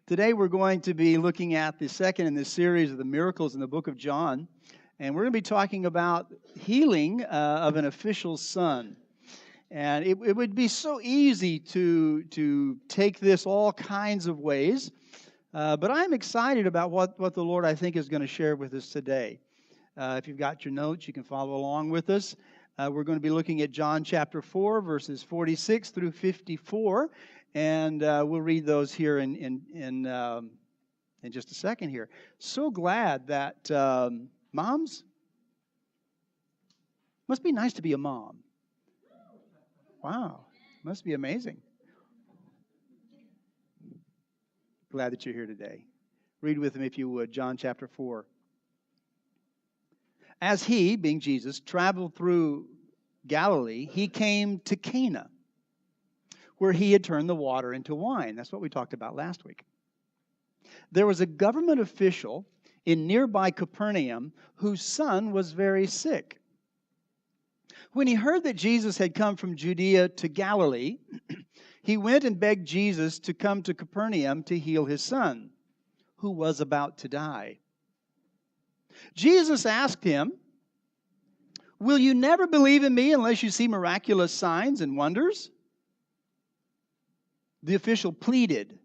Today we're going to be looking at the second in this series of the miracles in the book of John, and we're going to be talking about healing of an official's son. And it would be so easy to take this all kinds of ways, but I'm excited about what the Lord, I think, is going to share with us today. If you've got your notes, you can follow along with us. We're going to be looking at John chapter 4, verses 46 through 54. And we'll read those here in just a second here. So glad that moms, must be nice to be a mom. Wow, must be amazing. Glad that you're here today. Read with me if you would, John chapter 4. As he, being Jesus, traveled through Galilee, he came to Cana, where he had turned the water into wine. That's what we talked about last week. There was a government official in nearby Capernaum whose son was very sick. When he heard that Jesus had come from Judea to Galilee, he went and begged Jesus to come to Capernaum to heal his son, who was about to die. Jesus asked him, "Will you never believe in me unless you see miraculous signs and wonders?" The official pleaded,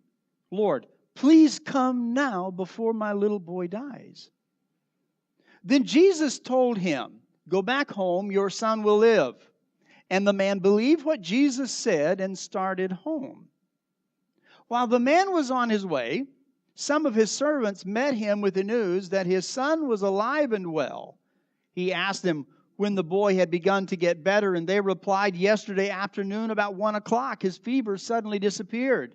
"Lord, please come now before my little boy dies." Then Jesus told him, "Go back home, your son will live." And the man believed what Jesus said and started home. While the man was on his way, some of his servants met him with the news that his son was alive and well. He asked them when the boy had begun to get better, and they replied, "Yesterday afternoon about 1 o'clock, his fever suddenly disappeared."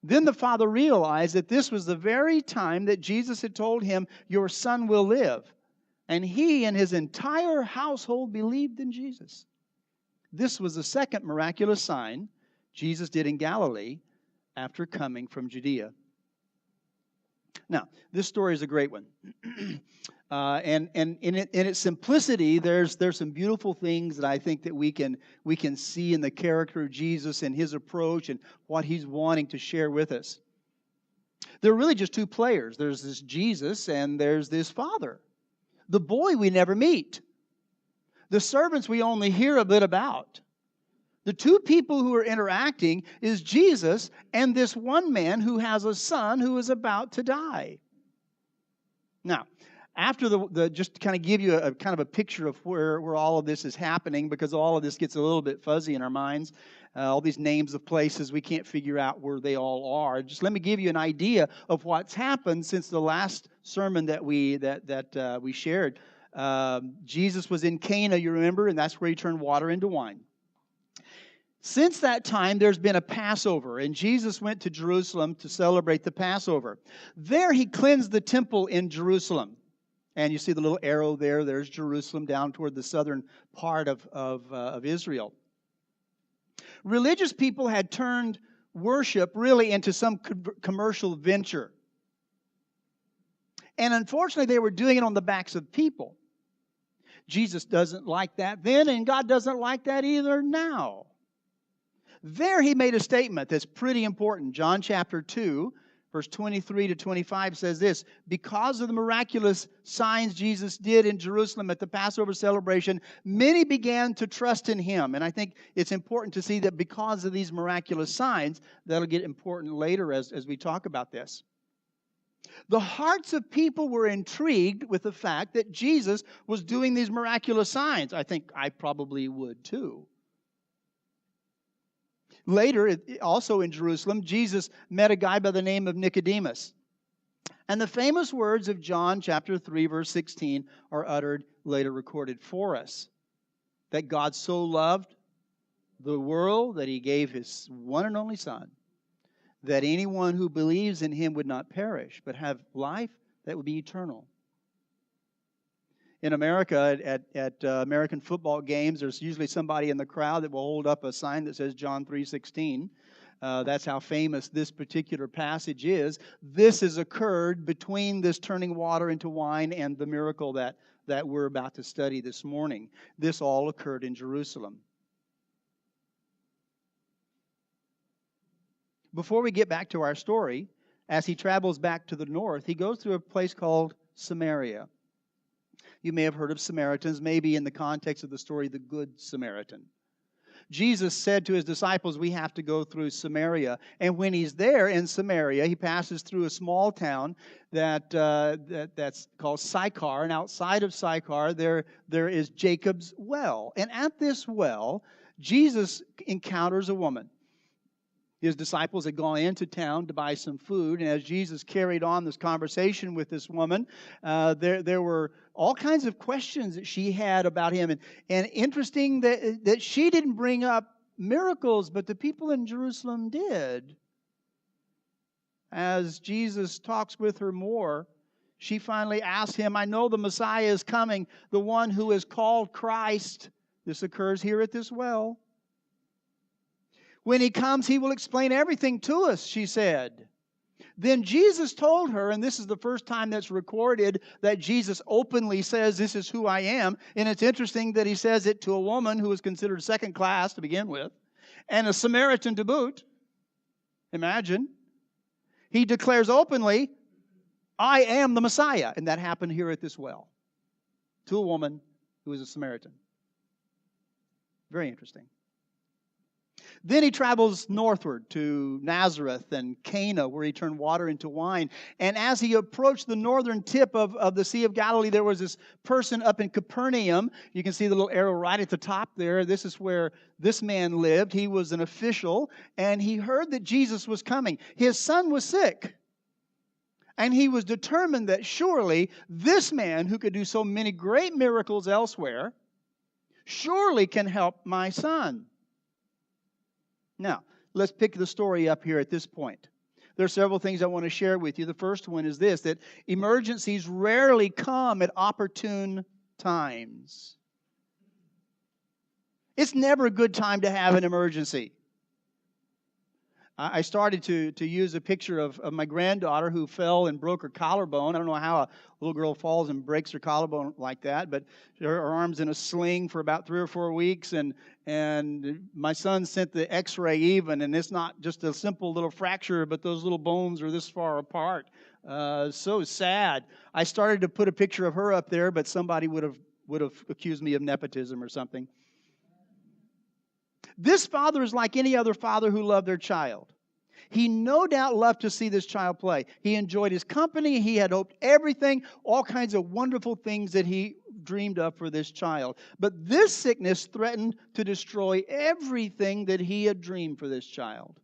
Then the father realized that this was the very time that Jesus had told him, "Your son will live." And he and his entire household believed in Jesus. This was the second miraculous sign Jesus did in Galilee after coming from Judea. Now, this story is a great one. And in its simplicity, there's some beautiful things that I think that we can see in the character of Jesus and his approach and what he's wanting to share with us. There are really just two players. There's this Jesus and there's this father. The boy we never meet. The servants we only hear a bit about. The two people who are interacting is Jesus and this one man who has a son who is about to die. Now, after just to kind of give you a kind of a picture of where all of this is happening, because all of this gets a little bit fuzzy in our minds, all these names of places, we can't figure out where they all are. Just let me give you an idea of what's happened since the last sermon that we shared. Jesus was in Cana, you remember, and that's where he turned water into wine. Since that time, there's been a Passover, and Jesus went to Jerusalem to celebrate the Passover. There he cleansed the temple in Jerusalem. And you see the little arrow there. There's Jerusalem down toward the southern part of Israel. Religious people had turned worship really into some commercial venture. And unfortunately, they were doing it on the backs of people. Jesus doesn't like that then, and God doesn't like that either now. There he made a statement that's pretty important. John chapter 2, verse 23 to 25 says this: "Because of the miraculous signs Jesus did in Jerusalem at the Passover celebration, many began to trust in him." And I think it's important to see that because of these miraculous signs, that'll get important later as we talk about this. The hearts of people were intrigued with the fact that Jesus was doing these miraculous signs. I think I probably would too. Later, also in Jerusalem, Jesus met a guy by the name of Nicodemus. And the famous words of John chapter 3, verse 16 are uttered, later recorded for us. That God so loved the world that he gave his one and only Son, that anyone who believes in him would not perish, but have life that would be eternal. In America, at American football games, there's usually somebody in the crowd that will hold up a sign that says John 3:16. That's how famous this particular passage is. This has occurred between this turning water into wine and the miracle that we're about to study this morning. This all occurred in Jerusalem. Before we get back to our story, as he travels back to the north, he goes through a place called Samaria. You may have heard of Samaritans, maybe in the context of the story, the Good Samaritan. Jesus said to his disciples, we have to go through Samaria. And when he's there in Samaria, he passes through a small town that's called Sychar. And outside of Sychar, there is Jacob's well. And at this well, Jesus encounters a woman. His disciples had gone into town to buy some food, and as Jesus carried on this conversation with this woman, there were all kinds of questions that she had about him. And interesting that she didn't bring up miracles, but the people in Jerusalem did. As Jesus talks with her more, she finally asks him, I know the Messiah is coming, the one who is called Christ. This occurs here at this well. When he comes, he will explain everything to us, she said. Then Jesus told her, and this is the first time that's recorded that Jesus openly says, this is who I am. And it's interesting that he says it to a woman who was considered second class to begin with, and a Samaritan to boot. Imagine. He declares openly, I am the Messiah. And that happened here at this well, to a woman who was a Samaritan. Very interesting. Then he travels northward to Nazareth and Cana, where he turned water into wine. And as he approached the northern tip of the Sea of Galilee, there was this person up in Capernaum. You can see the little arrow right at the top there. This is where this man lived. He was an official, and he heard that Jesus was coming. His son was sick, and he was determined that surely this man, who could do so many great miracles elsewhere, surely can help my son. Now, let's pick the story up here at this point. There are several things I want to share with you. The first one is this, that emergencies rarely come at opportune times. It's never a good time to have an emergency. I started to use a picture of my granddaughter who fell and broke her collarbone. I don't know how a little girl falls and breaks her collarbone like that, but her arm's in a sling for about 3 or 4 weeks, and my son sent the x-ray even, and it's not just a simple little fracture, but those little bones are this far apart. So sad. I started to put a picture of her up there, but somebody would have accused me of nepotism or something. This father is like any other father who loved their child. He no doubt loved to see this child play. He enjoyed his company. He had hoped everything, all kinds of wonderful things that he dreamed of for this child. But this sickness threatened to destroy everything that he had dreamed for this child.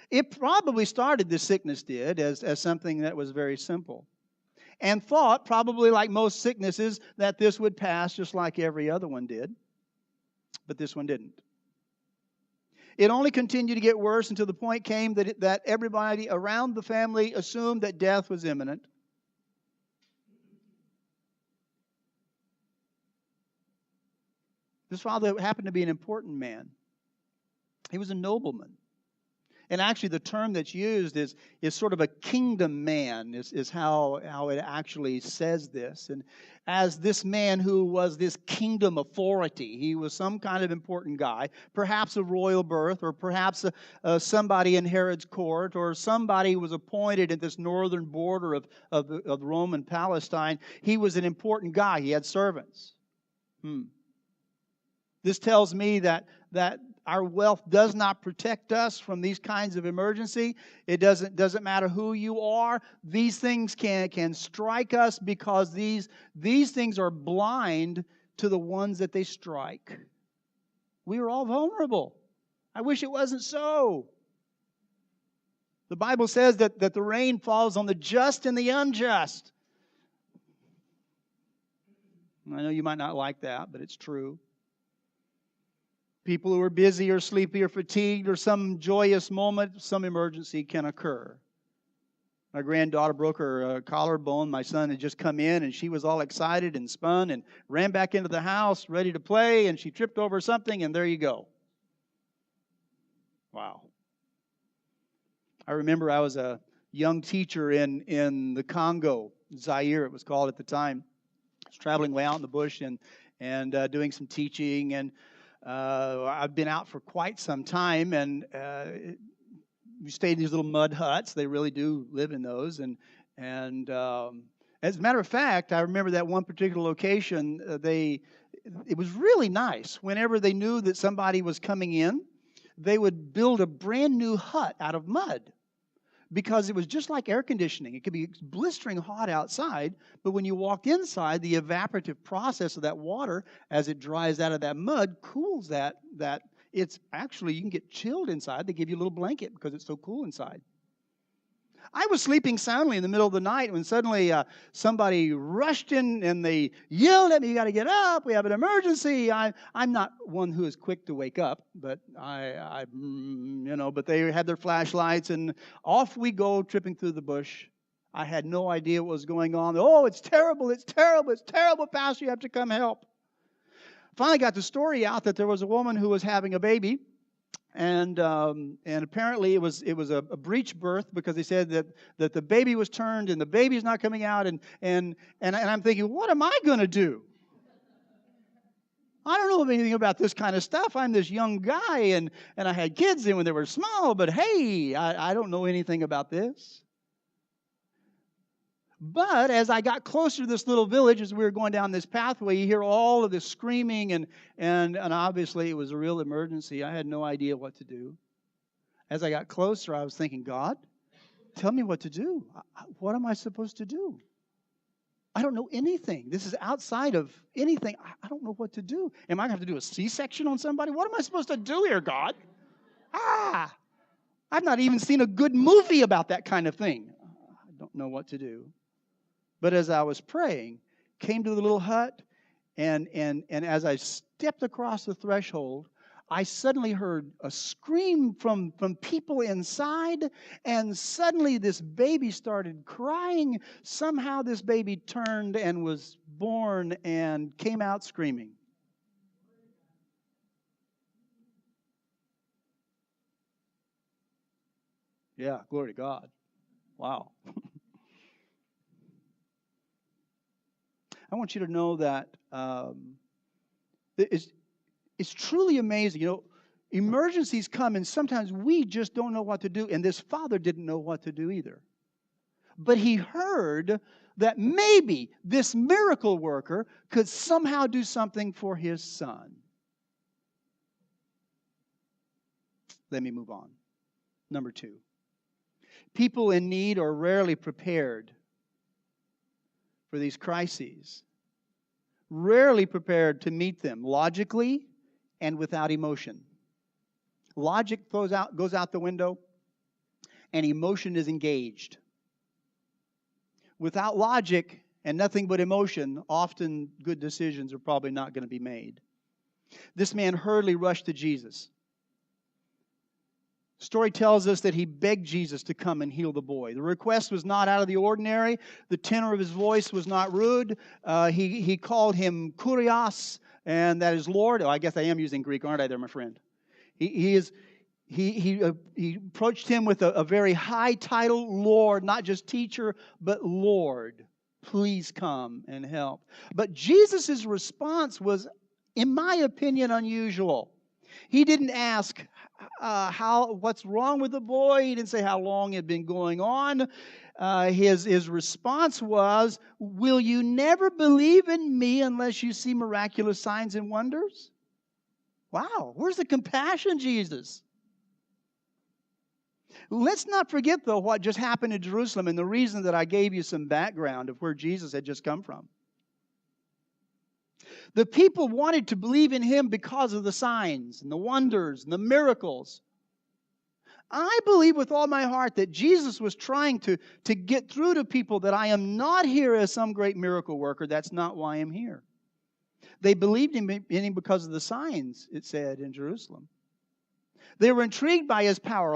It probably started, this sickness did, as something that was very simple. And thought, probably like most sicknesses, that this would pass just like every other one did. But this one didn't. It only continued to get worse until the point came that everybody around the family assumed that death was imminent. This father happened to be an important man. He was a nobleman. And actually the term that's used is sort of a kingdom man, is how it actually says this. And as this man who was this kingdom authority, he was some kind of important guy, perhaps of royal birth, or perhaps somebody in Herod's court, or somebody was appointed at this northern border of Rome and Palestine. He was an important guy. He had servants. This tells me that our wealth does not protect us from these kinds of emergency. It doesn't matter who you are. These things can strike us because these things are blind to the ones that they strike. We are all vulnerable. I wish it wasn't so. The Bible says that the rain falls on the just and the unjust. I know you might not like that, but it's true. People who are busy or sleepy or fatigued or some joyous moment, some emergency can occur. My granddaughter broke her collarbone. My son had just come in, and she was all excited and spun and ran back into the house ready to play, and she tripped over something, and there you go. Wow. I remember I was a young teacher in the Congo, Zaire it was called at the time. I was traveling way out in the bush and doing some teaching, and I've been out for quite some time, and we stayed in these little mud huts. They really do live in those. And as a matter of fact, I remember that one particular location, it was really nice. Whenever they knew that somebody was coming in, they would build a brand new hut out of mud, because it was just like air conditioning. It could be blistering hot outside, but when you walked inside, the evaporative process of that water, as it dries out of that mud, cools that. It's actually, you can get chilled inside. They give you a little blanket because it's so cool inside. I was sleeping soundly in the middle of the night when suddenly somebody rushed in and they yelled at me, "You got to get up. We have an emergency." I'm not one who is quick to wake up, but but they had their flashlights and off we go, tripping through the bush. I had no idea what was going on. "Oh, it's terrible, it's terrible, it's terrible, Pastor, you have to come help." Finally got the story out that there was a woman who was having a baby. And apparently it was a breech birth, because they said that the baby was turned and the baby's not coming out. And I'm thinking, what am I going to do? I don't know anything about this kind of stuff. I'm this young guy, and I had kids in when they were small, but hey, I don't know anything about this. But as I got closer to this little village, as we were going down this pathway, you hear all of this screaming, and obviously it was a real emergency. I had no idea what to do. As I got closer, I was thinking, God, tell me what to do. What am I supposed to do? I don't know anything. This is outside of anything. I don't know what to do. Am I going to have to do a C-section on somebody? What am I supposed to do here, God? I've not even seen a good movie about that kind of thing. I don't know what to do. But as I was praying, came to the little hut, and as I stepped across the threshold, I suddenly heard a scream from people inside, and suddenly this baby started crying. Somehow this baby turned and was born and came out screaming. Yeah, glory to God. Wow. I want you to know that it's truly amazing. You know, emergencies come, and sometimes we just don't know what to do. And this father didn't know what to do either. But he heard that maybe this miracle worker could somehow do something for his son. Let me move on. Number 2. People in need are rarely prepared for these crises. Rarely prepared to meet them logically and without emotion. Logic goes out the window, and emotion is engaged. Without logic and nothing but emotion, often good decisions are probably not going to be made. This man hurriedly rushed to Jesus. Story tells us that he begged Jesus to come and heal the boy. The request was not out of the ordinary. The tenor of his voice was not rude. He called him Kurios, and that is Lord. Oh, I guess I am using Greek, aren't I there, my friend? He approached him with a very high title, Lord, not just teacher, but Lord. Please come and help. But Jesus' response was, in my opinion, unusual. He didn't ask what's wrong with the boy. He didn't say how long it had been going on. His response was, will you never believe in me unless you see miraculous signs and wonders? Wow, where's the compassion, Jesus? Let's not forget, though, what just happened in Jerusalem, and the reason that I gave you some background of where Jesus had just come from. The people wanted to believe in him because of the signs and the wonders and the miracles. I believe with all my heart that Jesus was trying to get through to people that I am not here as some great miracle worker. That's not why I'm here. They believed in him because of the signs, it said in Jerusalem. They were intrigued by his power.